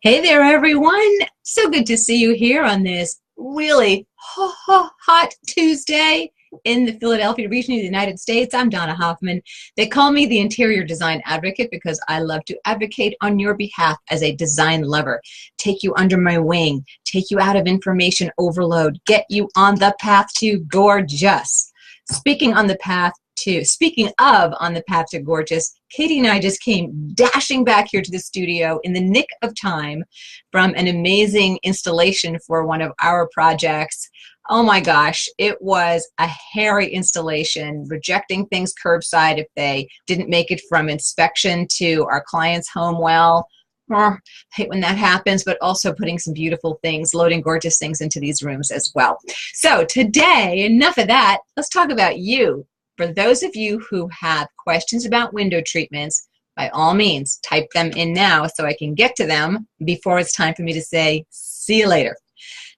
Hey there, everyone. So good to see you here on this really hot Tuesday in the Philadelphia region of the United States. I'm Donna Hoffman. They call me the interior design advocate because I love to advocate on your behalf as a design lover, take you under my wing, take you out of information overload, get you on the path to gorgeous. Speaking of on the path to gorgeous, Katie and I just came dashing back here to the studio in the nick of time from an amazing installation for one of our projects. Oh my gosh, it was a hairy installation, rejecting things curbside if they didn't make it from inspection to our client's home well. Hate when that happens, but also putting some beautiful things, loading gorgeous things into these rooms as well. So today, enough of that, let's talk about you. For those of you who have questions about window treatments, by all means, type them in now so I can get to them before it's time for me to say, see you later.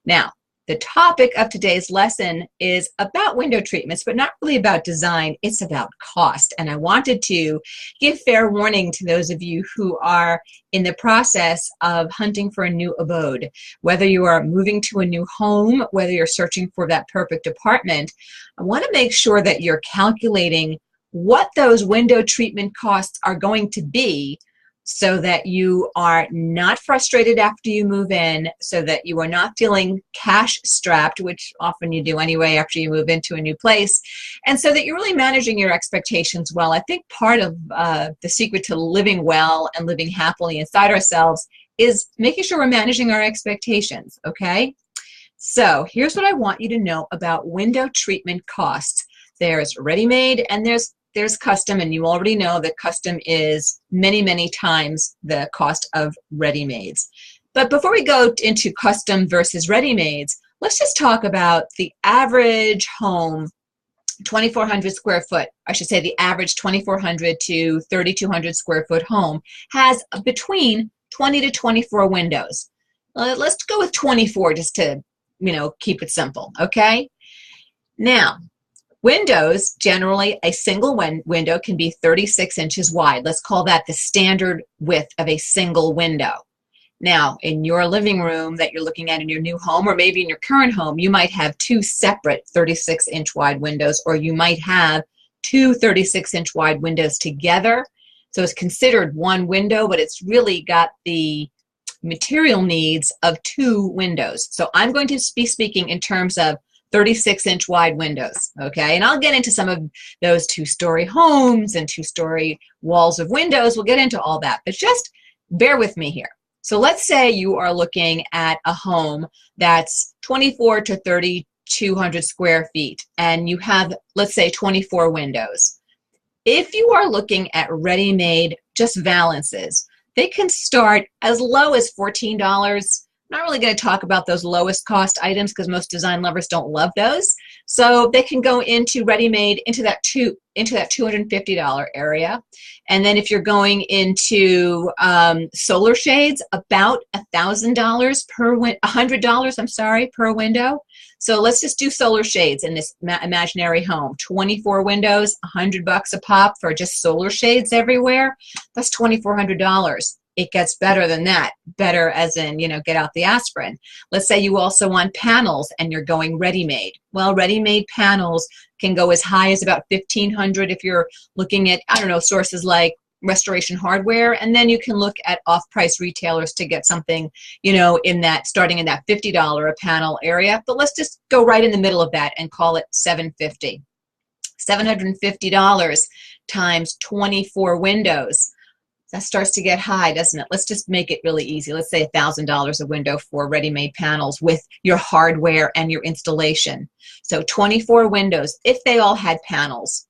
Now, the topic of today's lesson is about window treatments, but not really about design. It's about cost. And I wanted to give fair warning to those of you who are in the process of hunting for a new abode. Whether you are moving to a new home, whether you're searching for that perfect apartment, I want to make sure that you're calculating what those window treatment costs are going to be so that you are not frustrated after you move in, so that you are not feeling cash strapped, which often you do anyway after you move into a new place, and so that you're really managing your expectations well. I think part of the secret to living well and living happily inside ourselves is making sure we're managing our expectations, okay? So here's what I want you to know about window treatment costs. There's ready-made and there's custom, and you already know that custom is many times the cost of ready-mades. But before we go into custom versus ready-mades, let's just talk about the average home, 2,400 square foot. I should say the average 2,400 to 3,200 square foot home has between 20 to 24 windows. Let's go with 24 just to, keep it simple, okay? Now, windows, generally a single window can be 36 inches wide. Let's call that the standard width of a single window. Now, in your living room that you're looking at in your new home, or maybe in your current home, you might have two separate 36-inch wide windows, or you might have two 36-inch wide windows together. So it's considered one window, but it's really got the material needs of two windows. So I'm going to be speaking in terms of 36-inch wide windows, okay? And I'll get into some of those two-story homes and two-story walls of windows. We'll get into all that, but just bear with me here. So let's say you are looking at a home that's 24 to 3,200 square feet, and you have, let's say, 24 windows. If you are looking at ready-made, just valances, they can start as low as $14. I'm not really going to talk about those lowest cost items because most design lovers don't love those. So they can go into ready-made into that $250 area. And then if you're going into solar shades, about $1,000 per $100, I'm sorry, per window. So let's just do solar shades in this imaginary home. 24 windows, $100 a pop for just solar shades everywhere. That's $2,400. It gets better than that. Better as in, get out the aspirin. Let's say you also want panels and you're going ready-made. Well, ready-made panels can go as high as about $1,500 if you're looking at, sources like Restoration Hardware, and then you can look at off-price retailers to get something, starting in that $50 a panel area. But let's just go right in the middle of that and call it $750. $750 times 24 windows. That starts to get high, doesn't it? Let's just make it really easy. Let's say $1,000 a window for ready-made panels with your hardware and your installation. So 24 windows, if they all had panels,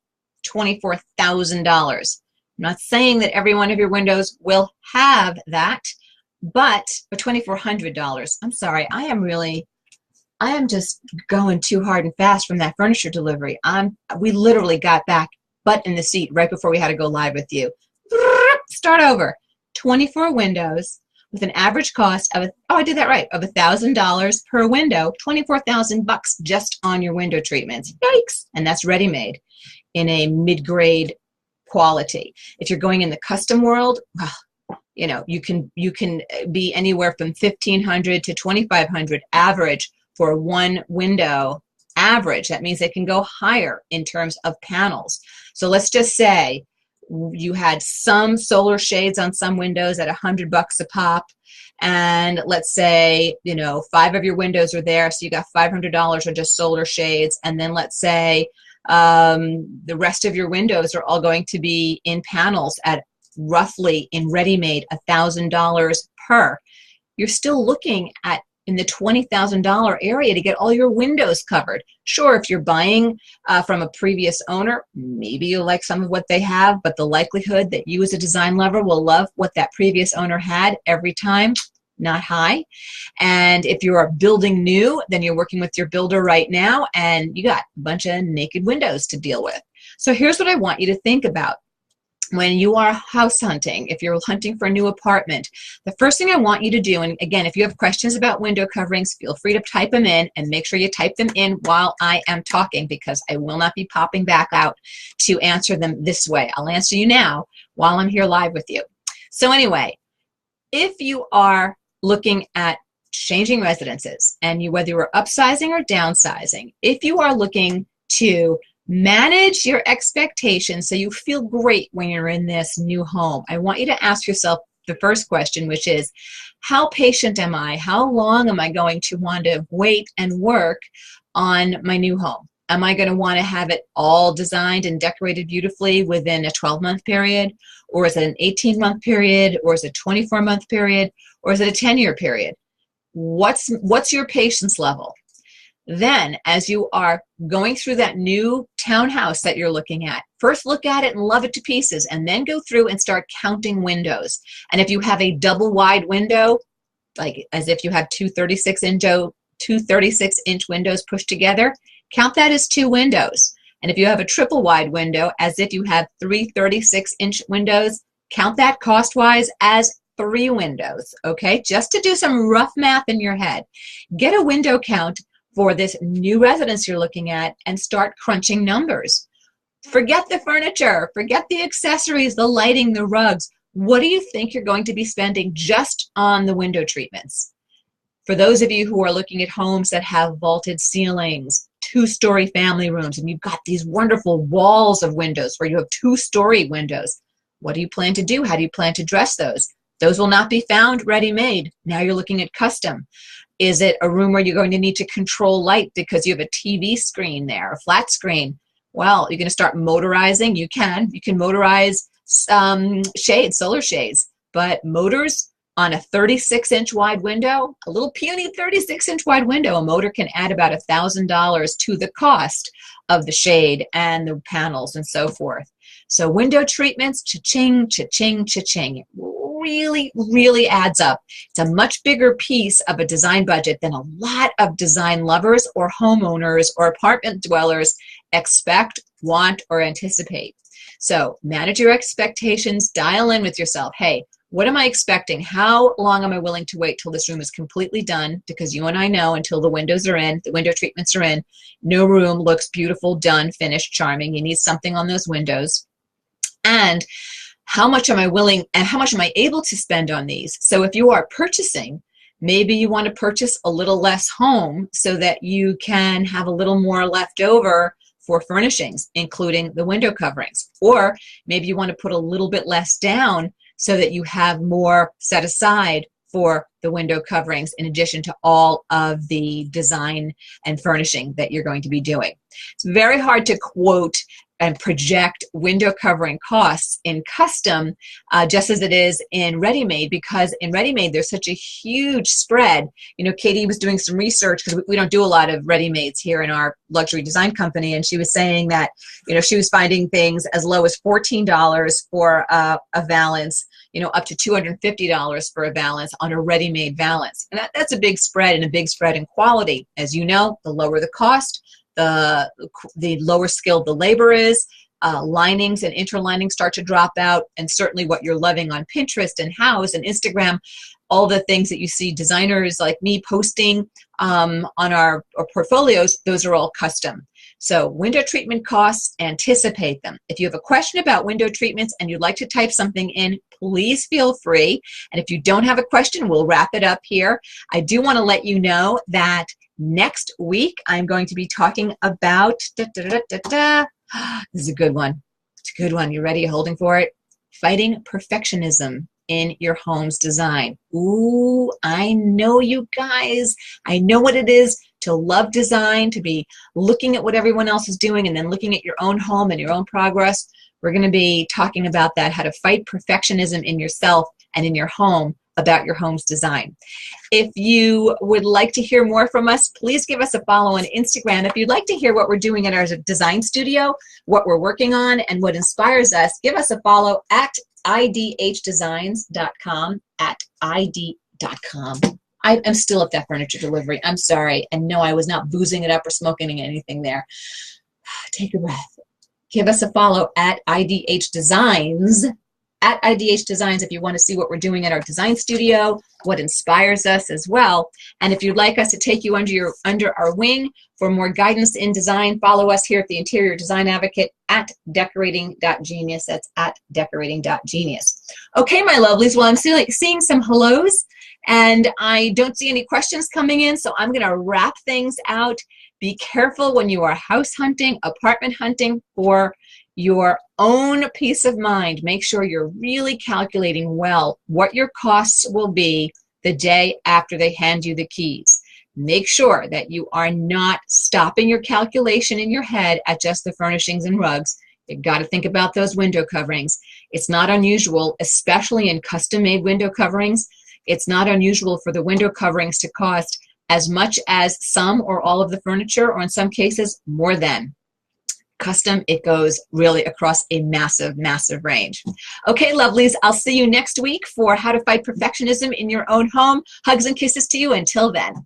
$24,000. I'm not saying that every one of your windows will have that, but for $2,400, I'm sorry, I am just going too hard and fast from that furniture delivery. We literally got back butt in the seat right before we had to go live with you. Start over. 24 windows with an average cost of, I did that right, of $1,000 per window, $24,000 just on your window treatments. Yikes! And that's ready-made in a mid-grade quality. If you're going in the custom world, well, You can be anywhere from 1,500 to 2,500 average for one window. Average, that means it can go higher in terms of panels. So let's just say you had some solar shades on some windows at $100 a pop, and let's say 5 of your windows are there, so you got $500 of just solar shades, and then let's say the rest of your windows are all going to be in panels at roughly, in ready-made, $1,000 per. You're still looking at in the $20,000 area to get all your windows covered. Sure, if you're buying from a previous owner, maybe you like some of what they have, but the likelihood that you as a design lover will love what that previous owner had every time, not high. And if you are building new, then you're working with your builder right now, and you got a bunch of naked windows to deal with. So here's what I want you to think about. When you are house hunting, if you're hunting for a new apartment, the first thing I want you to do, and again, if you have questions about window coverings, feel free to type them in, and make sure you type them in while I am talking, because I will not be popping back out to answer them this way. I'll answer you now while I'm here live with you. So anyway, if you are looking at changing residences, and whether you are upsizing or downsizing, if you are looking to manage your expectations so you feel great when you're in this new home, I want you to ask yourself the first question, which is, how patient am I? How long am I going to want to wait and work on my new home? Am I going to want to have it all designed and decorated beautifully within a 12-month period? Or is it an 18-month period? Or is it a 24-month period? Or is it a 10-year period? What's your patience level? Then, as you are going through that new townhouse that you're looking at, first look at it and love it to pieces, and then go through and start counting windows. And if you have a double wide window, like as if you have two 36-inch windows pushed together, count that as 2 windows. And if you have a triple wide window, as if you have 3 36-inch windows, count that cost-wise as 3 windows, okay? Just to do some rough math in your head. Get a window count for this new residence you're looking at and start crunching numbers. Forget the furniture, forget the accessories, the lighting, the rugs. What do you think you're going to be spending just on the window treatments? For those of you who are looking at homes that have vaulted ceilings, 2-story family rooms, and you've got these wonderful walls of windows where you have 2-story windows, what do you plan to do? How do you plan to dress those? Those will not be found ready-made. Now you're looking at custom. Is it a room where you're going to need to control light because you have a TV screen there, a flat screen? Well, you're going to start motorizing. You can motorize shades, solar shades, but motors on a 36-inch wide window, a little puny 36-inch wide window, a motor can add about $1,000 to the cost of the shade and the panels and so forth. So window treatments, cha-ching, cha-ching, cha-ching. Really, really adds up. It's a much bigger piece of a design budget than a lot of design lovers or homeowners or apartment dwellers expect, want, or anticipate. So manage your expectations, dial in with yourself. Hey, what am I expecting? How long am I willing to wait till this room is completely done? Because you and I know until the windows are in, the window treatments are in, no room looks beautiful, done, finished, charming. You need something on those windows. And how much am I willing and how much am I able to spend on these? So if you are purchasing, maybe you want to purchase a little less home so that you can have a little more left over for furnishings, including the window coverings. Or maybe you want to put a little bit less down so that you have more set aside for the window coverings in addition to all of the design and furnishing that you're going to be doing. It's very hard to quote and project window covering costs in custom just as it is in ready-made, because in ready-made there's such a huge spread. You know, Katie was doing some research because we don't do a lot of ready-mades here in our luxury design company, and she was saying that, you know, she was finding things as low as $14 for a valance, you know, up to $250 for a valance on a ready-made valance. And that's a big spread, and a big spread in quality. As you know, the lower the cost, the lower skilled the labor is, linings and interlinings start to drop out, and certainly what you're loving on Pinterest and House and Instagram, all the things that you see designers like me posting on our portfolios, those are all custom. So window treatment costs, anticipate them. If you have a question about window treatments and you'd like to type something in, please feel free. And if you don't have a question, we'll wrap it up here. I do want to let you know that next week I'm going to be talking about, this is a good one. It's a good one. You ready? You holding for it? Fighting perfectionism in your home's design. Ooh, I know you guys. I know what it is to love design, to be looking at what everyone else is doing and then looking at your own home and your own progress. We're going to be talking about that, how to fight perfectionism in yourself and in your home about your home's design. If you would like to hear more from us, please give us a follow on Instagram. If you'd like to hear what we're doing in our design studio, what we're working on, and what inspires us, give us a follow at idhdesigns.com, at id.com. I'm still at that furniture delivery. I'm sorry. And no, I was not boozing it up or smoking anything there. Take a breath. Give us a follow at IDH Designs, at IDH Designs, if you want to see what we're doing at our design studio, what inspires us as well. And if you'd like us to take you under our wing for more guidance in design, follow us here at the Interior Design Advocate at decorating.genius. That's at decorating.genius. Okay, my lovelies, well, I'm seeing some hellos, and I don't see any questions coming in, so I'm going to wrap things out. Be careful when you are house hunting, apartment hunting for your own peace of mind. Make sure you're really calculating well what your costs will be the day after they hand you the keys. Make sure that you are not stopping your calculation in your head at just the furnishings and rugs. You've got to think about those window coverings. It's not unusual, especially in custom-made window coverings. It's not unusual for the window coverings to cost as much as some or all of the furniture, or in some cases, more than. Custom, it goes really across a massive, massive range. Okay, lovelies, I'll see you next week for how to fight perfectionism in your own home. Hugs and kisses to you until then.